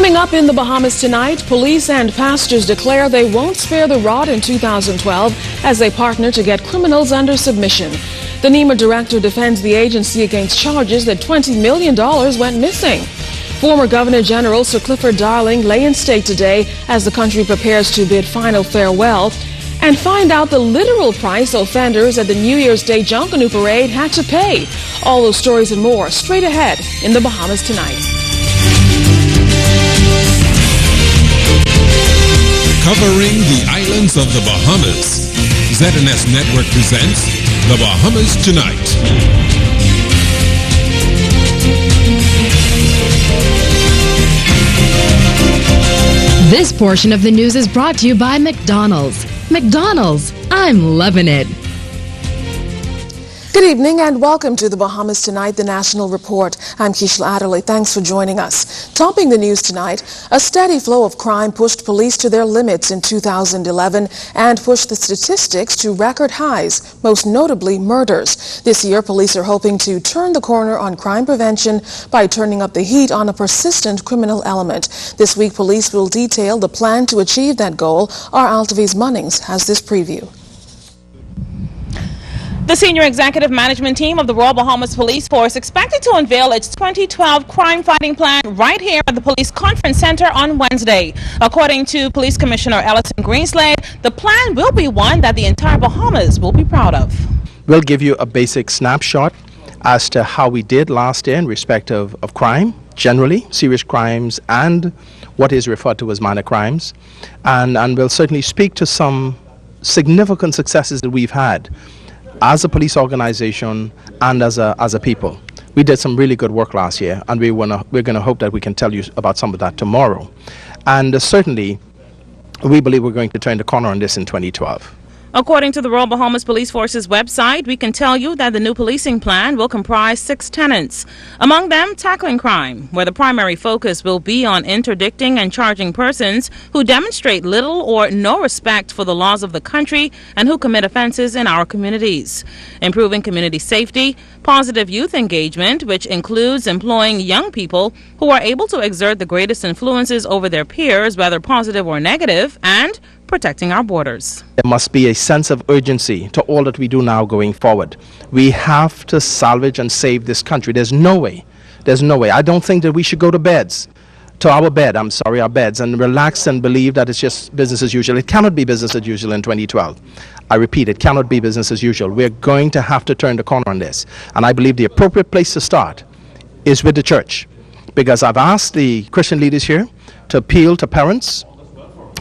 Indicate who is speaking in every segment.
Speaker 1: Coming up in the Bahamas tonight, police and pastors declare they won't spare the rod in 2012 as they partner to get criminals under submission. The NEMA director defends the agency against charges that $20 million went missing. Former Governor General Sir Clifford Darling lay in state today as the country prepares to bid final farewell. And find out the literal price offenders at the New Year's Day Junkanoo Parade had to pay. All those stories and more straight ahead in the Bahamas tonight.
Speaker 2: Covering the islands of the Bahamas, ZNS Network presents the Bahamas Tonight.
Speaker 3: This portion of the news is brought to you by McDonald's. McDonald's, I'm loving it.
Speaker 1: Good evening and welcome to the Bahamas Tonight, the National Report. I'm Keishla Adderley. Thanks for joining us. Topping the news tonight, a steady flow of crime pushed police to their limits in 2011 and pushed the statistics to record highs, most notably murders. This year, police are hoping to turn the corner on crime prevention by turning up the heat on a persistent criminal element. This week, police will detail the plan to achieve that goal. Our Altaviz Munnings has this preview.
Speaker 4: The senior executive management team of the Royal Bahamas Police Force expected to unveil its 2012 crime-fighting plan right here at the Police Conference Center on Wednesday. According to Police Commissioner Ellison Greenslade, the plan will be one that the entire Bahamas will be proud of.
Speaker 5: We'll give you a basic snapshot as to how we did last year in respect of crime, generally, serious crimes, and what is referred to as minor crimes. And we'll certainly speak to some significant successes that we've had as a police organization and as a people. We did some really good work last year, and we're going to hope that we can tell you about some of that tomorrow. And certainly, we believe we're going to turn the corner on this in 2012.
Speaker 4: According to the Royal Bahamas Police Force's website, we can tell you that the new policing plan will comprise 6 tenets. Among them, tackling crime, where the primary focus will be on interdicting and charging persons who demonstrate little or no respect for the laws of the country and who commit offenses in our communities. Improving community safety, positive youth engagement, which includes employing young people who are able to exert the greatest influences over their peers, whether positive or negative, and protecting our borders.
Speaker 5: There must be a sense of urgency to all that we do now going forward. We have to salvage and save this country. There's no way. I don't think that we should go to our beds, and relax and believe that it's just business as usual. It cannot be business as usual in 2012. I repeat, it cannot be business as usual. We're going to have to turn the corner on this. And I believe the appropriate place to start is with the church, because I've asked the Christian leaders here to appeal to parents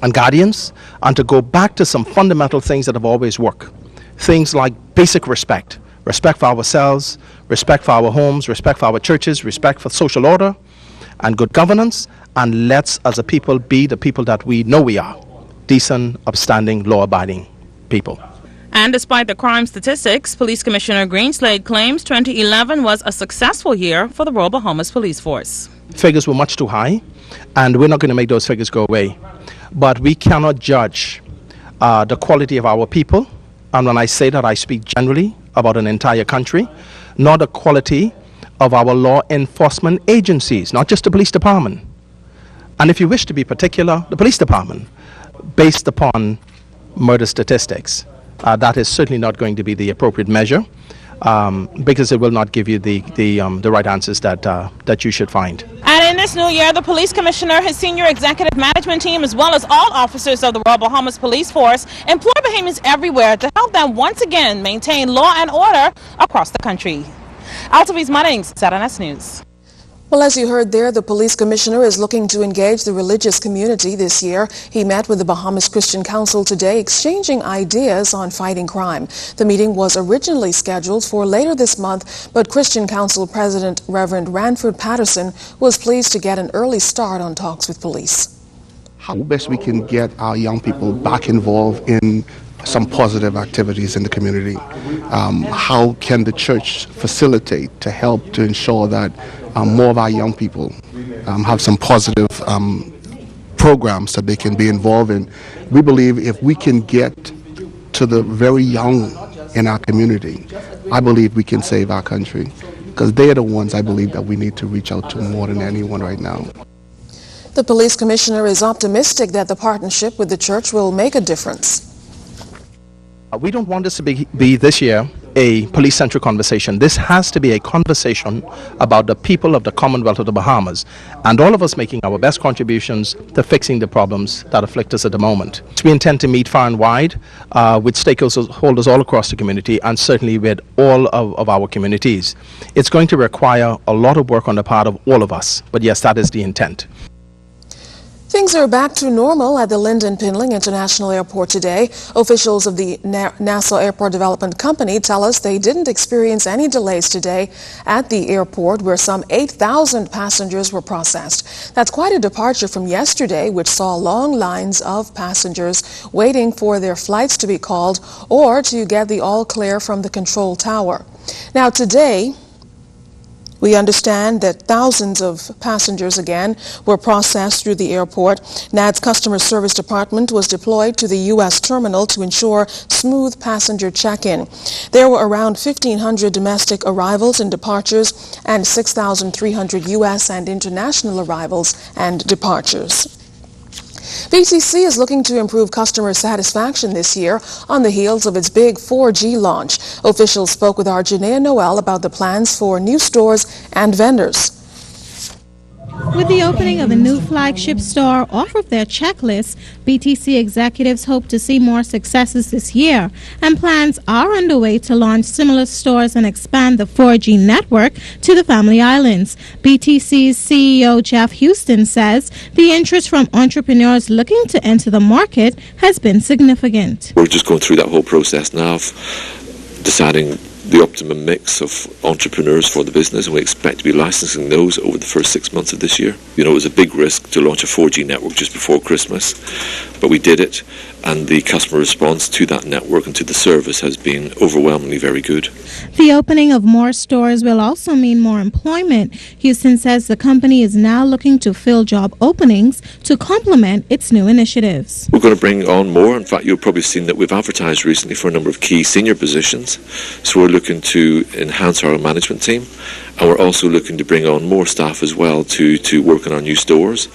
Speaker 5: and guardians and to go back to some fundamental things that have always worked. Things like basic respect for ourselves, respect for our homes, respect for our churches, respect for social order and good governance, and let's as a people be the people that we know we are: decent, upstanding, law-abiding people.
Speaker 4: And despite the crime statistics, Police Commissioner Greenslade claims 2011 was a successful year for the Royal Bahamas Police Force.
Speaker 5: Figures were much too high, and we're not going to make those figures go away. But we cannot judge the quality of our people, and when I say that, I speak generally about an entire country, nor the quality of our law enforcement agencies, not just the police department. And if you wish to be particular, the police department, based upon murder statistics. That is certainly not going to be the appropriate measure, because it will not give you the right answers that you should find.
Speaker 4: And in this new year, the Police Commissioner, his senior executive management team, as well as all officers of the Royal Bahamas Police Force, employ Bahamians everywhere to help them once again maintain law and order across the country. Altaviz Munnings, ZNS News.
Speaker 1: Well, as you heard there, the police commissioner is looking to engage the religious community this year. He met with the Bahamas Christian Council today, exchanging ideas on fighting crime. The meeting was originally scheduled for later this month, but Christian Council President Reverend Ranford Patterson was pleased to get an early start on talks with police.
Speaker 6: How best we can get our young people back involved in some positive activities in the community. How can the church facilitate to help to ensure that more of our young people have some positive programs that they can be involved in? We believe if we can get to the very young in our community, I believe we can save our country, because they are the ones I believe that we need to reach out to more than anyone right now.
Speaker 1: The police commissioner is optimistic that the partnership with the church will make a difference.
Speaker 5: We don't want this to be this year a police-centric conversation. This has to be a conversation about the people of the Commonwealth of the Bahamas and all of us making our best contributions to fixing the problems that afflict us at the moment. We intend to meet far and wide with stakeholders all across the community and certainly with all of our communities. It's going to require a lot of work on the part of all of us, but yes, that is the intent.
Speaker 1: Things are back to normal at the Lyndon Pinling International Airport today. Officials of the Nassau Airport Development Company tell us they didn't experience any delays today at the airport, where some 8,000 passengers were processed. That's quite a departure from yesterday, which saw long lines of passengers waiting for their flights to be called or to get the all clear from the control tower. Now today, we understand that thousands of passengers again were processed through the airport. NAD's customer service department was deployed to the U.S. terminal to ensure smooth passenger check-in. There were around 1,500 domestic arrivals and departures and 6,300 U.S. and international arrivals and departures. BTC is looking to improve customer satisfaction this year on the heels of its big 4G launch. Officials spoke with our Janaea Noel about the plans for new stores and vendors.
Speaker 7: With the opening of a new flagship store off of their checklist, BTC executives hope to see more successes this year, and plans are underway to launch similar stores and expand the 4G network to the Family Islands. BTC's CEO Jeff Houston says the interest from entrepreneurs looking to enter the market has been significant.
Speaker 8: We're just going through that whole process now of deciding the optimum mix of entrepreneurs for the business, and we expect to be licensing those over the first 6 months of this year. You know, it was a big risk to launch a 4G network just before Christmas, but we did it, and the customer response to that network and to the service has been overwhelmingly very good.
Speaker 7: The opening of more stores will also mean more employment. Houston says the company is now looking to fill job openings to complement its new initiatives.
Speaker 8: We're going to bring on more. In fact, you've probably seen that we've advertised recently for a number of key senior positions. So we're looking to enhance our management team, and we're also looking to bring on more staff as well to work in our new stores.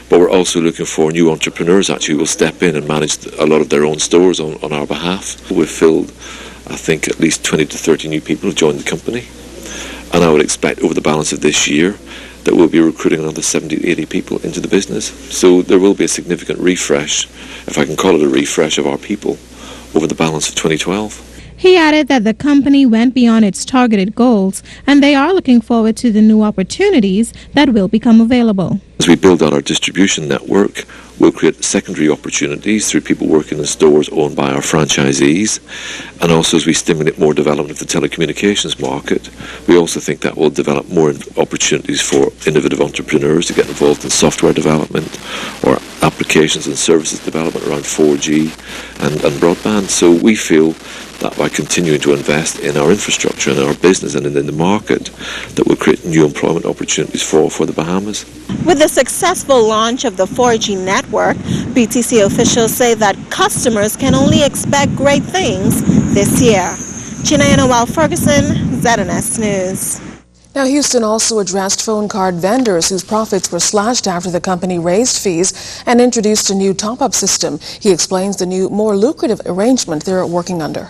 Speaker 8: But we're also looking for new entrepreneurs actually who will step in and manage a lot of their own stores on our behalf. We've filled, I think, at least 20 to 30 new people who joined the company, and I would expect over the balance of this year that we'll be recruiting another 70 to 80 people into the business. So there will be a significant refresh, if I can call it a refresh, of our people over the balance of 2012.
Speaker 7: He added that the company went beyond its targeted goals, and they are looking forward to the new opportunities that will become available.
Speaker 8: As we build out our distribution network, we'll create secondary opportunities through people working in stores owned by our franchisees, and also as we stimulate more development of the telecommunications market, we also think that will develop more opportunities for innovative entrepreneurs to get involved in software development or applications and services development around 4G and broadband. So we feel that by continuing to invest in our infrastructure and our business and in the market, that will create new employment opportunities for the Bahamas.
Speaker 9: With the successful launch of the 4G network, BTC officials say that customers can only expect great things this year. Janaea Noel Ferguson, ZNS News.
Speaker 1: Now, Houston also addressed phone card vendors whose profits were slashed after the company raised fees and introduced a new top-up system. He explains the new, more lucrative arrangement they're working under.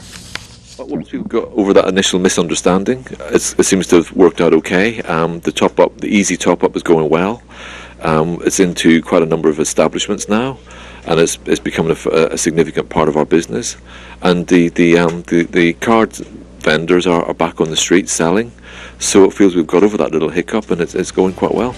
Speaker 8: Once we've got over that initial misunderstanding, it seems to have worked out okay. The easy top-up is going well. It's into quite a number of establishments now, and it's becoming a significant part of our business. And the card vendors are back on the street selling, so it feels we've got over that little hiccup, and it's going quite well.